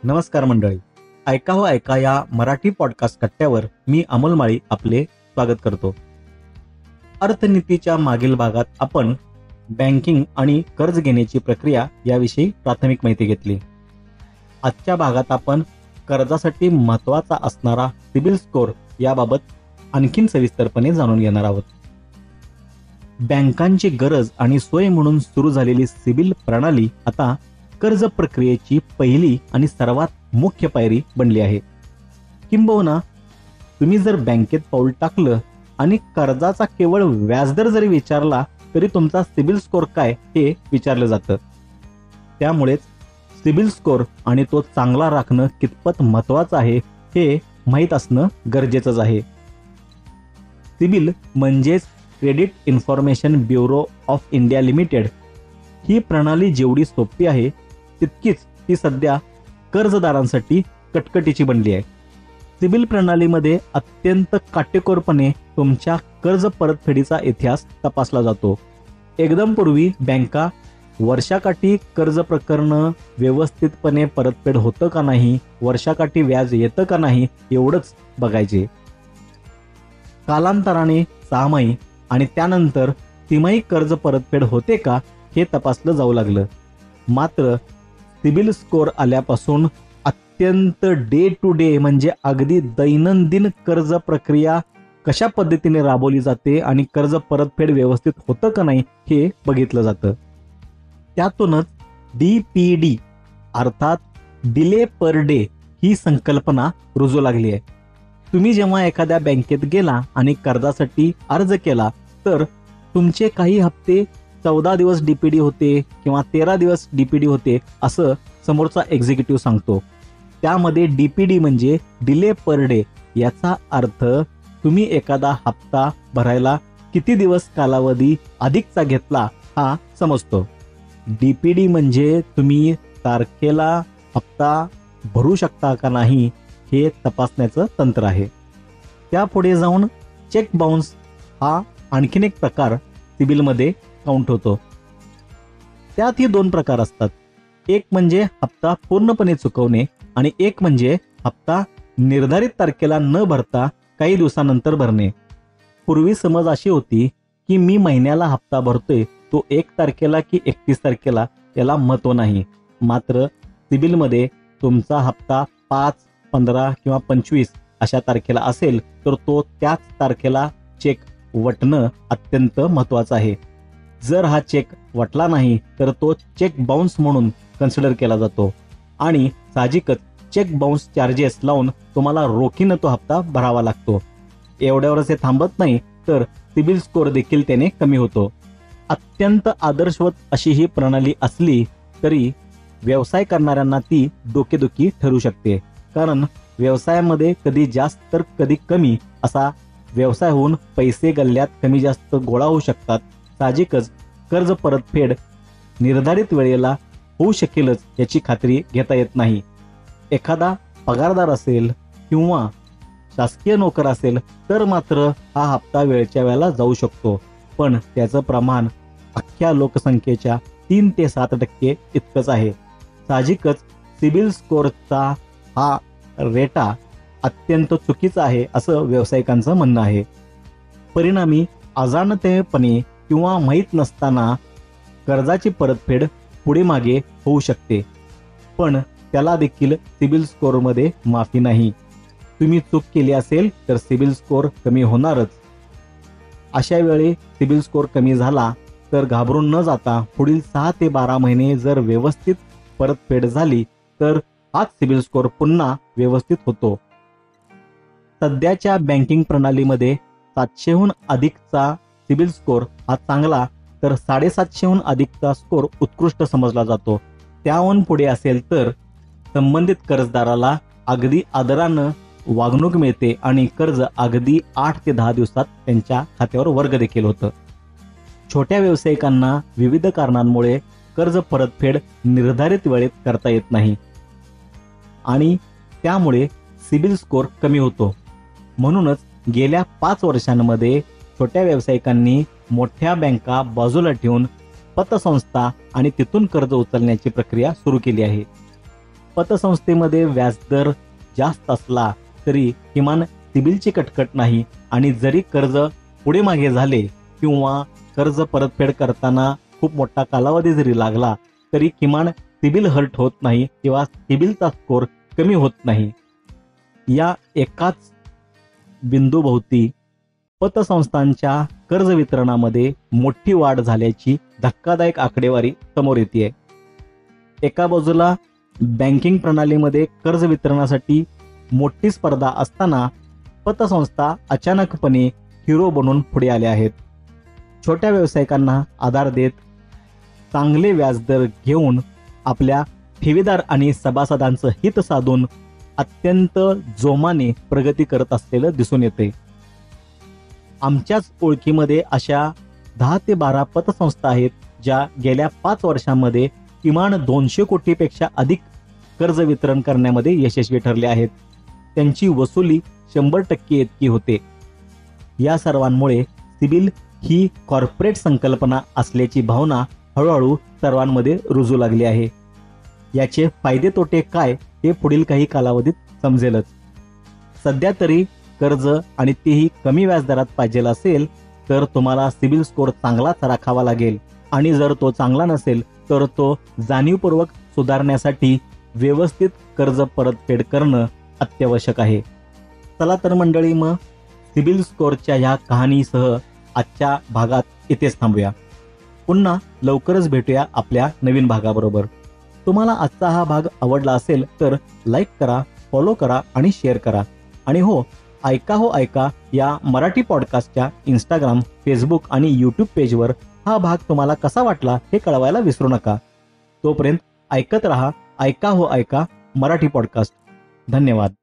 नमस्कार मंडळी, ऐका हो ऐका या मराठी पॉडकास्ट कट्ट्यावर मी अमोल माळी आपले स्वागत करतो. अर्थनीतीच्या मागील भागात आपण बँकिंग आणि कर्ज घेण्याची प्रक्रिया याविषयी प्राथमिक माहिती घेतली. आजच्या भागात आपण कर्जासाठी महत्त्वाचा असणारा सिबिल स्कोअर याबाबत आणखीन सविस्तरपणे जाणून घेणार आहोत. बँकांची गरज आणि सोय म्हणून सुरू झालेली सिबिल प्रणाली आता कर्ज प्रक्रियेची पहिली आणि सर्वात मुख्य पायरी बनली आहे. किंबहुना तुम्ही जर बँकेत पाऊल टाकलं आणि कर्जाचा केवळ व्याजदर जरी विचारला तरी तुमचा सिबिल स्कोअर काय हे विचारलं जातं. त्यामुळेच सिबिल स्कोअर आणि तो चांगला राखणं कितपत महत्त्वाचं आहे हे माहीत असणं गरजेचंच आहे. सिबिल म्हणजेच credit information bureau of India limited ही प्रणाली जेवढी सोपी आहे तितकीच ती सध्या कर्जदारांसाठी कटकटीची बनली आहे. सिबिल प्रणालीमध्ये अत्यंत काटेकोरपणे तुमच्या कर्ज परतफेडीचा इतिहास तपासला जातो. एकदम पूर्वी बँका वर्षाकाठी कर्ज प्रकरणं व्यवस्थितपणे परतफेड होतं का नाही, वर्षाकाठी व्याज येतं का नाही एवढंच बघायचे. कालांतराने सहामाही आणि त्यानंतर तिमाही कर्ज परतफेड होते का हे तपासलं जाऊ लागलं. मात्र सिबिल स्कोअर आल्यापासून अत्यंत डे टू डे म्हणजे अगदी दैनंदिन कर्ज प्रक्रिया कशा पद्धतीने राबवली जाते आणि कर्ज परतफेड व्यवस्थित होतं का नाही हे बघितलं जातं. त्यातूनच DPD अर्थात डिले पर डे ही संकल्पना रुजू लागली आहे. तुम्ही जेव्हा एखाद्या बँकेत गेला आणि कर्जासाठी अर्ज केला तर तुमचे काही हप्ते 14 दिवस DPD होते किंवा 13 दिवस DPD होते असं समोरचा एक्झिक्युटिव्ह सांगतो. त्यामध्ये DPD म्हणजे डिले पर डे याचा अर्थ तुम्ही एखादा हप्ता भरायला किती दिवस कालावधी अधिकचा घेतला हा समजतो. DPD म्हणजे तुम्ही तारखेला हप्ता भरू शकता का नाही हे तपासण्याचं तंत्र आहे. त्यापुढे जाऊन चेक बाउन्स हा आणखीन एक प्रकार सिबिलमध्ये काउंट होतो. त्यातही दोन प्रकार असतात. एक म्हणजे हप्ता पूर्णपणे चुकवणे आणि एक म्हणजे हप्ता निर्धारित तारखेला न भरता काही दिवसानंतर भरणे. पूर्वी समज अशी होती की मी महिन्याला हप्ता भरतोय तो 1 तारखेला की 31 तारखेला याला महत्त्व नाही. मात्र सिबिलमध्ये तुमचा हप्ता 5, 15 किंवा 25 अशा तारखेला असेल तर तो त्याच तारखेला चेक वटणं अत्यंत महत्त्वाचं आहे. जर हा चेक वटला नाही तर तो चेक बाउन्स म्हणून कन्सिडर केला जातो आणि साहजिकच चेक बाउन्स चार्जेस लावून तुम्हाला रोखीनं तो हप्ता भरावा लागतो. एवढ्यावरच हे थांबत नाही तर सिबिल स्कोअर देखील त्याने कमी होतो. अत्यंत आदर्शवत अशी ही प्रणाली असली तरी व्यवसाय करणाऱ्यांना ती डोकेदुखी ठरू शकते. कारण व्यवसायामध्ये कधी जास्त तर कधी कमी असा व्यवसाय होऊन पैसे गल्ल्यात कमी जास्त गोळा होऊ शकतात. साहजिकच कर्ज परतफेड निर्धारित वेळेला होऊ शकेलच याची खात्री घेता येत नाही. एखादा पगारदार असेल किंवा शासकीय नोकर असेल तर मात्र हा हप्ता वेळच्या वेळेला जाऊ शकतो. पण त्याचं प्रमाण अख्ख्या लोकसंख्येच्या 3 ते 7% इतकंच आहे. साहजिकच सिबिल स्कोअरचा हा रेटा अत्यंत चुकीचा आहे असं व्यावसायिकांचं म्हणणं आहे. परिणामी अजाणतेपणे किंवा माहीत नसताना कर्जाची परतफेड पुढे मागे होऊ शकते. पण त्याला देखील सिबिल स्कोअरमध्ये माफी नाही. तुम्ही चूक केली असेल तर सिबिल स्कोअर कमी होणारच. अशा वेळी सिबिल स्कोअर कमी झाला तर घाबरून न जाता पुढील 6 ते 12 महिने जर व्यवस्थित परतफेड झाली तर हाच सिबिल स्कोअर पुन्हा व्यवस्थित होतो. सध्याच्या बँकिंग प्रणालीमध्ये 700हून अधिकचा सिबिल स्कोअर हा चांगला तर 750हून अधिकचा स्कोअर उत्कृष्ट समजला जातो. त्याहून पुढे असेल तर संबंधित कर्जदाराला अगदी आदरानं वागणूक मिळते आणि कर्ज अगदी 8 ते 10 दिवसात त्यांच्या खात्यावर वर्ग देखील होतं. छोट्या व्यावसायिकांना विविध कारणांमुळे कर्ज परतफेड निर्धारित वेळेत करता येत नाही आणि त्यामुळे सिबिल स्कोअर कमी होतो. म्हणूनच गेल्या 5 वर्षांमध्ये छोट्या व्यावसायिकांनी मोठ्या बँका बाजूला ठेवून पतसंस्था आणि तिथून कर्ज उचलण्याची प्रक्रिया सुरू केली आहे. पतसंस्थेमध्ये व्याजदर जास्त असला तरी किमान सिबिलची कटकट नाही आणि जरी कर्ज पुढे मागे झाले किंवा कर्ज परतफेड करताना खूप मोठा कालावधी जरी लागला तरी किमान सिबिल हर्ट होत नाही किंवा सिबिलचा स्कोर कमी होत नाही. या एकाच बिंदूभोवती पतसंस्थांच्या कर्ज वितरणामध्ये मोठी वाढ झाल्याची धक्कादायक आकडेवारी समोर येते. एका बाजूला बँकिंग प्रणालीमध्ये कर्ज वितरणासाठी मोठी स्पर्धा असताना पतसंस्था अचानकपणे हिरो बनून पुढे आल्या आहेत. छोट्या व्यावसायिकांना आधार देत चांगले व्याजदर घेऊन आपल्या ठेवीदार आणि सभासदांचं हित साधून अत्यंत जोमाने प्रगती करत असलेलं दिसून येते. आमच्याच ओळखीमध्ये अशा 10 ते 12 पतसंस्था आहेत ज्या गेल्या 5 वर्षांमध्ये किमान 200 कोटीपेक्षा अधिक कर्ज वितरण करण्यामध्ये यशस्वी ठरले आहेत. त्यांची वसुली 100% इतकी होते. या सर्वांमुळे सिबिल ही कॉर्पोरेट संकल्पना असल्याची भावना हळूहळू सर्वांमध्ये रुजू लागली आहे. याचे फायदे तोटे काय हे पुढील काही कालावधीत समजेलच. सध्या तरी कर्ज आणि तेही कमी व्याजदरात पाहिजे असेल तर तुम्हाला सिबिल स्कोअर चांगलाच राखावा लागेल आणि जर तो चांगला नसेल तर तो जाणीवपूर्वक सुधारण्यासाठी व्यवस्थित कर्ज परतफेड करणं अत्यावश्यक आहे. चला तर मंडळी, मग सिबिल स्कोअरच्या ह्या कहाणीसह आजच्या भागात इथेच थांबूया. पुन्हा लवकरच भेटूया आपल्या नवीन भागाबरोबर. तुम्हाला आजचा हा भाग आवडला असेल तर लाईक करा, फॉलो करा आणि शेअर करा. आणि हो, ऐका या मराठी पॉडकास्टच्या इंस्टाग्राम, फेसबुक आणि यूट्यूब पेजवर हा भाग तुम्हाला कसा वाटला हे कळवायला विसरू नका. तोपर्यंत ऐकत रहा ऐका मराठी पॉडकास्ट. धन्यवाद.